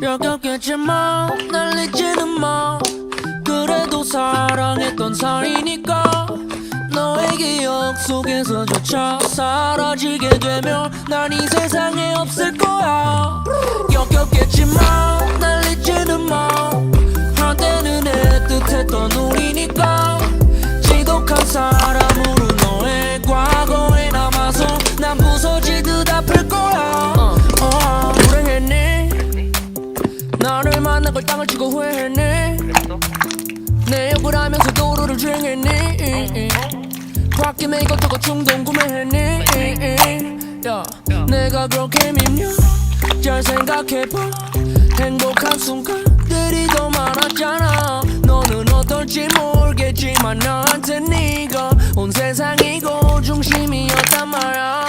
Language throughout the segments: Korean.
역겹겠지만 날 잊지는 마. 그래도 사랑했던 사이니까 너의 기억 속에서조차 사라지게 되면 난 이 세상에 없을 거야. 역겹겠지만 날 잊지는 마. 한때는 애틋했던 우리니까 지독한 사람으로 너의 과거에 남아서 난 부서지듯 아플 거야. 불행했니? 나를 만난 걸 땅을 치고 후회했니? 내 욕을 하면서 도로를 주행했니? 홧김에 이것저것 충동 구매했니? 내가 그렇게 밉냐? 잘 생각해봐. 행복한 순간들이 더 많았잖아. 너는 어떨지 모르겠지만 나한텐 네가 온 세상이고 중심이었단 말야.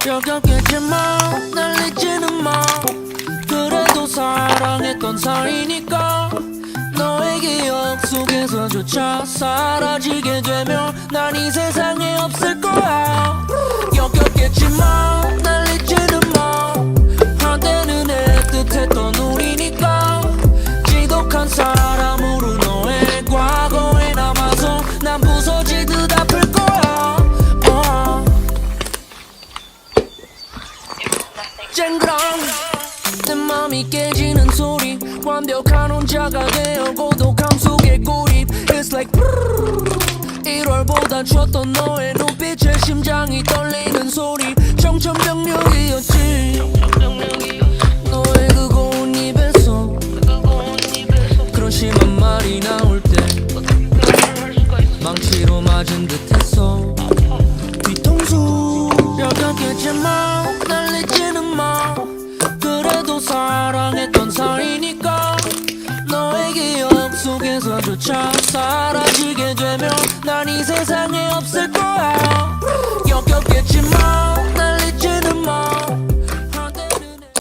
역겹겠지만 날 잊지는 마. 그래도 사랑했던 사이니까 너의 기억 속에서조차 사라지게 되면 난 이 세상에 없을 거야. 역겹겠지만 날 잊지는 마. 한때는 애틋했던 우리니까 지독한 사람으로 너의 과거에 남아서 난 부서지듯 아플 거야. 쨍그랑 내 맘이 깨지는 소리. 완벽한 혼자가 되어 고독함 속에 고립. It's like 1월보다 추웠던 너의 눈빛에 심장이 떨리는 소리. 정천병력이었지. 너의 그 고운 입에서 그런 심한 말이 나올 때 망치로 맞은 듯했어. 뒤통수. 역겹겠지만 날 잊지는 마. 그래도 사랑했던 사이니까 너의 기억 속에서조차 사라지게 되면 난 이 세상에 없을 거야. 역겹겠지만